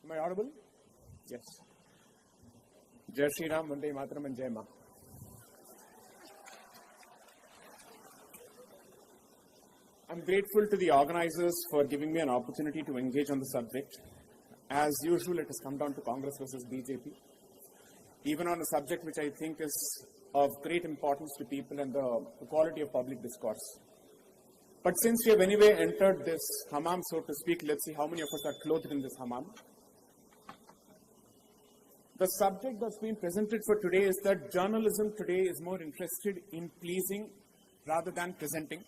Am I audible? Yes. Jai Shri Ram, Vande Mataram, and Jai Ma. I'm grateful to the organizers for giving me an opportunity to engage on the subject. As usual, it has come down to Congress versus BJP, even on a subject which I think is of great importance to people and the quality of public discourse. But since we have anyway entered this hammam, so to speak, let's see how many of us are clothed in this hammam. The subject that's been presented for today is that journalism today is more interested in pleasing rather than presenting.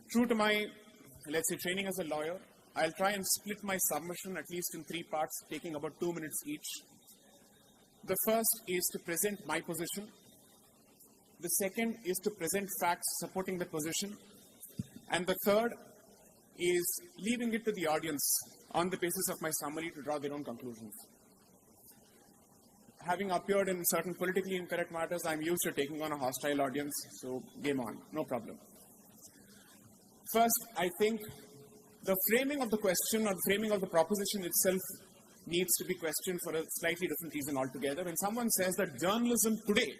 True to my, let's say, training as a lawyer, I'll try and split my submission at least in 3 parts, taking about 2 minutes each. The first is to present my position. The second is to present facts supporting the position. And the third is leaving it to the audience on the basis of my summary to draw their own conclusions. Having appeared in certain politically incorrect matters, I'm used to taking on a hostile audience, so game on, no problem. First, I think the framing of the question or the framing of the proposition itself needs to be questioned for a slightly different reason altogether. When someone says that journalism today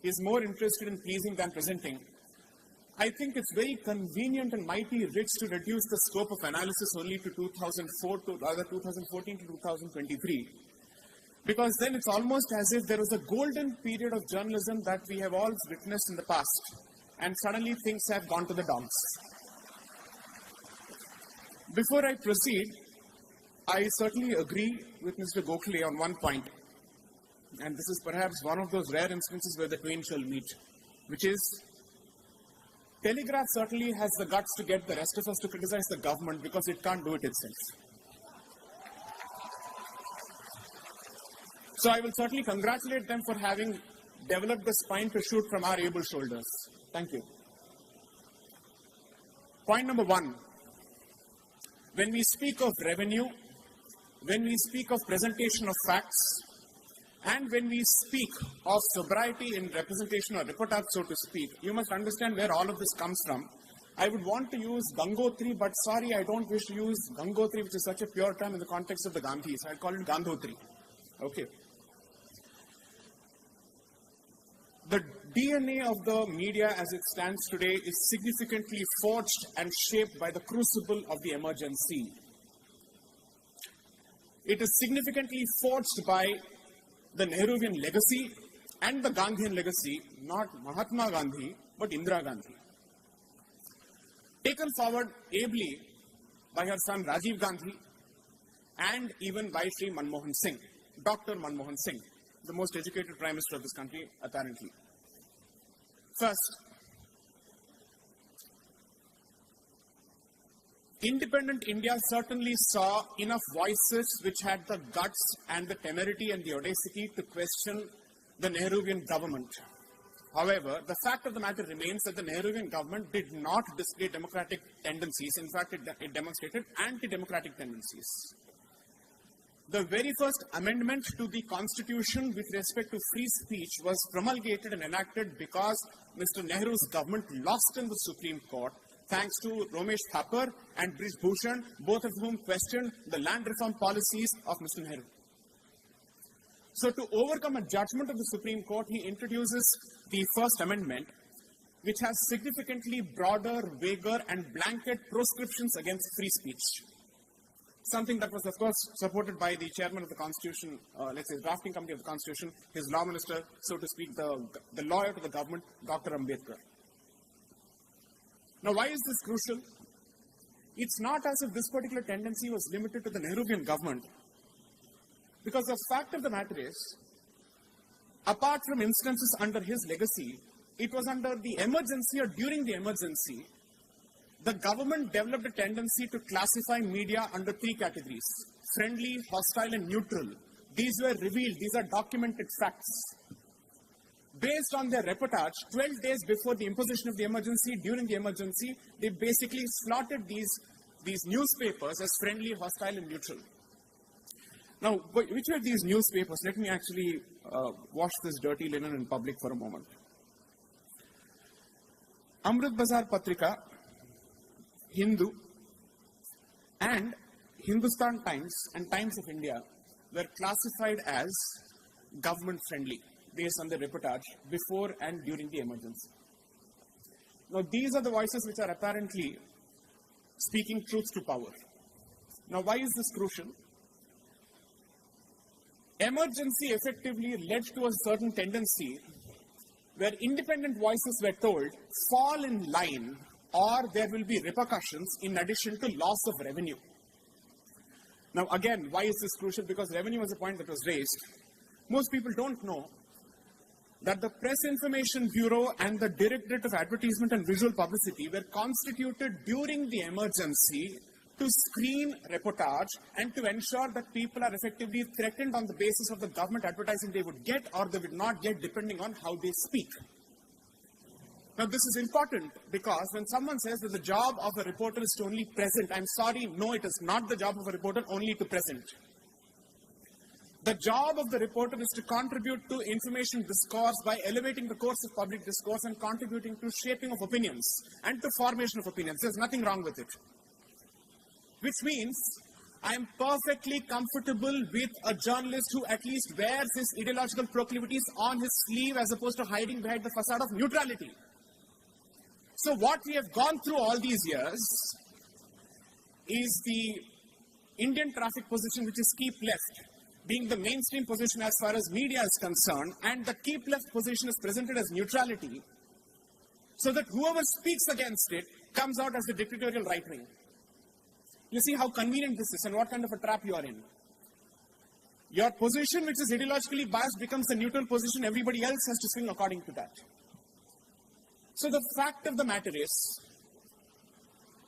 is more interested in pleasing than presenting, I think it's very convenient and mighty rich to reduce the scope of analysis only to 2014 to 2023. Because then it's almost as if there was a golden period of journalism that we have all witnessed in the past, and suddenly things have gone to the dumps. Before I proceed, I certainly agree with Mr. Gokhale on one point, and this is perhaps one of those rare instances where the twain shall meet, which is Telegraph certainly has the guts to get the rest of us to criticize the government because it can't do it itself. So I will certainly congratulate them for having developed the spine to shoot from our able shoulders. Thank you. Point number 1. When we speak of revenue, when we speak of presentation of facts, and when we speak of sobriety in representation or reportage, so to speak, you must understand where all of this comes from. I would want to use Gangotri, but sorry, I don't wish to use Gangotri, which is such a pure term in the context of the Gandhis. I'll call it Gandhotri. Okay. The DNA of the media as it stands today is significantly forged and shaped by the crucible of the emergency. It is significantly forged by the Nehruvian legacy and the Gandhian legacy, not Mahatma Gandhi, but Indira Gandhi. Taken forward ably by her son Rajiv Gandhi and even by Sri Manmohan Singh, Dr. Manmohan Singh, the most educated Prime Minister of this country, apparently. First, independent India certainly saw enough voices which had the guts and the temerity and the audacity to question the Nehruvian government. However, the fact of the matter remains that the Nehruvian government did not display democratic tendencies. In fact, it demonstrated anti-democratic tendencies. The very first amendment to the Constitution with respect to free speech was promulgated and enacted because Mr. Nehru's government lost in the Supreme Court, thanks to Ramesh Thapar and Brij Bhushan, both of whom questioned the land reform policies of Mr. Nehru. So to overcome a judgment of the Supreme Court, he introduces the First Amendment, which has significantly broader, vaguer, and blanket proscriptions against free speech. Something that was, of course, supported by the chairman of the Constitution, let's say, drafting committee of the Constitution, his law minister, so to speak, the lawyer to the government, Dr. Ambedkar. Now, why is this crucial? It's not as if this particular tendency was limited to the Nehruvian government, because the fact of the matter is, apart from instances under his legacy, it was under the emergency or during the emergency, the government developed a tendency to classify media under 3 categories: friendly, hostile, and neutral. These were revealed, these are documented facts. Based on their reportage, 12 days before the imposition of the emergency, during the emergency, they basically slotted these newspapers as friendly, hostile, and neutral. Now, which were these newspapers? Let me actually wash this dirty linen in public for a moment. Amrit Bazar Patrika, Hindu, and Hindustan Times and Times of India were classified as government-friendly based on the reportage before and during the emergency. Now, these are the voices which are apparently speaking truth to power. Now, why is this crucial? Emergency effectively led to a certain tendency where independent voices were told, fall in line or there will be repercussions in addition to loss of revenue. Now again, why is this crucial? Because revenue was a point that was raised. Most people don't know that the Press Information Bureau and the Directorate of Advertisement and Visual Publicity were constituted during the emergency to screen reportage and to ensure that people are effectively threatened on the basis of the government advertising they would get or they would not get depending on how they speak. Now this is important because when someone says that the job of a reporter is to only present, I'm sorry, no, it is not the job of a reporter only to present. The job of the reporter is to contribute to information discourse by elevating the course of public discourse and contributing to shaping of opinions and to formation of opinions. There's nothing wrong with it. Which means I'm perfectly comfortable with a journalist who at least wears his ideological proclivities on his sleeve as opposed to hiding behind the facade of neutrality. So what we have gone through all these years is the Indian traffic position, which is keep left, being the mainstream position as far as media is concerned, and the keep left position is presented as neutrality, so that whoever speaks against it comes out as the dictatorial right wing. You see how convenient this is and what kind of a trap you are in. Your position, which is ideologically biased, becomes a neutral position. Everybody else has to swing according to that. So the fact of the matter is,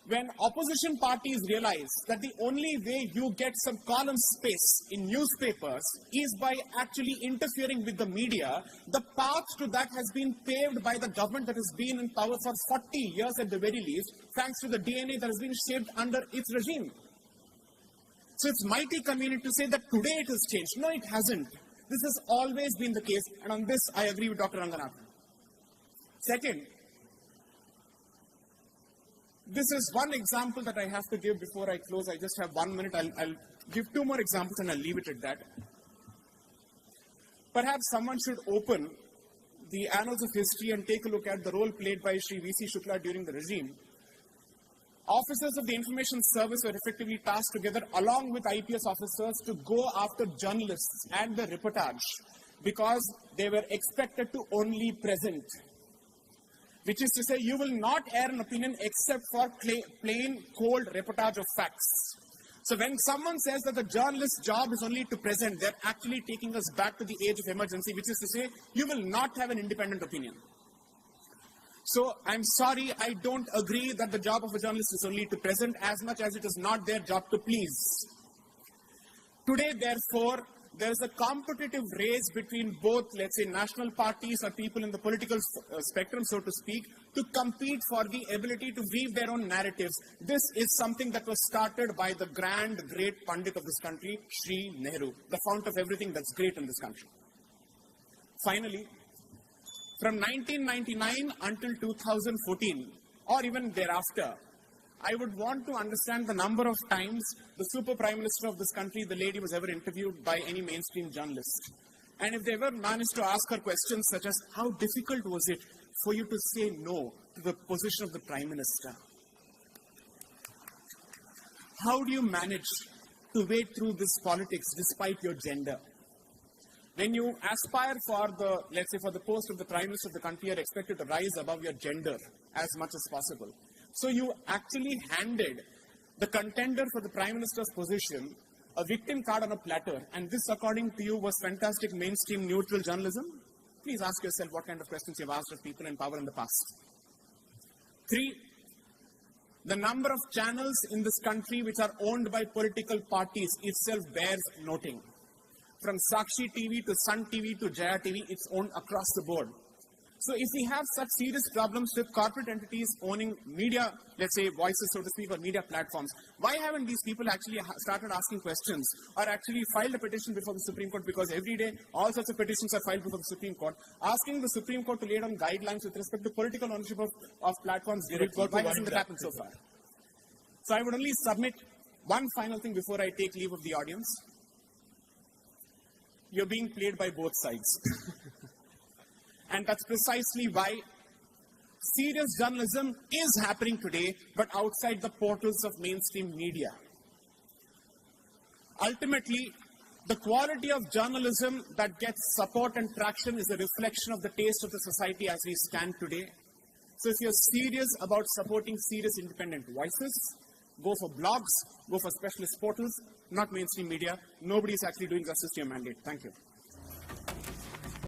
when opposition parties realize that the only way you get some column space in newspapers is by actually interfering with the media, the path to that has been paved by the government that has been in power for 40 years at the very least, thanks to the DNA that has been shaped under its regime. So it's mighty convenient to say that today it has changed. No, it hasn't. This has always been the case, and on this I agree with Dr. Ranganathan. Second, this is one example that I have to give before I close. I just have 1 minute. I'll give two more examples and I'll leave it at that. Perhaps someone should open the annals of history and take a look at the role played by Sri V.C. Shukla during the regime. Officers of the information service were effectively tasked together along with IPS officers to go after journalists and the reportage because they were expected to only present. Which is to say, you will not air an opinion except for plain, cold reportage of facts. So when someone says that the journalist's job is only to present, they're actually taking us back to the age of emergency, which is to say, you will not have an independent opinion. So I'm sorry, I don't agree that the job of a journalist is only to present as much as it is not their job to please. Today, therefore, there is a competitive race between both, let's say, national parties or people in the political spectrum, so to speak, to compete for the ability to weave their own narratives. This is something that was started by the great Pandit of this country, Sri Nehru, the fount of everything that's great in this country. Finally, from 1999 until 2014, or even thereafter, I would want to understand the number of times the super prime minister of this country, the lady, was ever interviewed by any mainstream journalist. And if they ever managed to ask her questions such as, how difficult was it for you to say no to the position of the prime minister? How do you manage to wade through this politics despite your gender? When you aspire for the, let's say, for the post of the prime minister of the country, you're expected to rise above your gender as much as possible. So you actually handed the contender for the prime minister's position a victim card on a platter, and this, according to you, was fantastic mainstream neutral journalism? Please ask yourself what kind of questions you've asked of people in power in the past. 3, the number of channels in this country which are owned by political parties itself bears noting. From Sakshi TV to Sun TV to Jaya TV, it's owned across the board. So if we have such serious problems with corporate entities owning media, let's say voices, so to speak, or media platforms, why haven't these people actually started asking questions or actually filed a petition before the Supreme Court? Because every day, all sorts of petitions are filed before the Supreme Court, asking the Supreme Court to lay down guidelines with respect to political ownership of platforms directly. Why hasn't that happened so far? So I would only submit One final thing before I take leave of the audience. You're being played by both sides. And that's precisely why serious journalism is happening today, but outside the portals of mainstream media. Ultimately, the quality of journalism that gets support and traction is a reflection of the taste of the society as we stand today. So if you're serious about supporting serious independent voices, go for blogs, go for specialist portals, not mainstream media. Nobody is actually doing justice to your mandate. Thank you.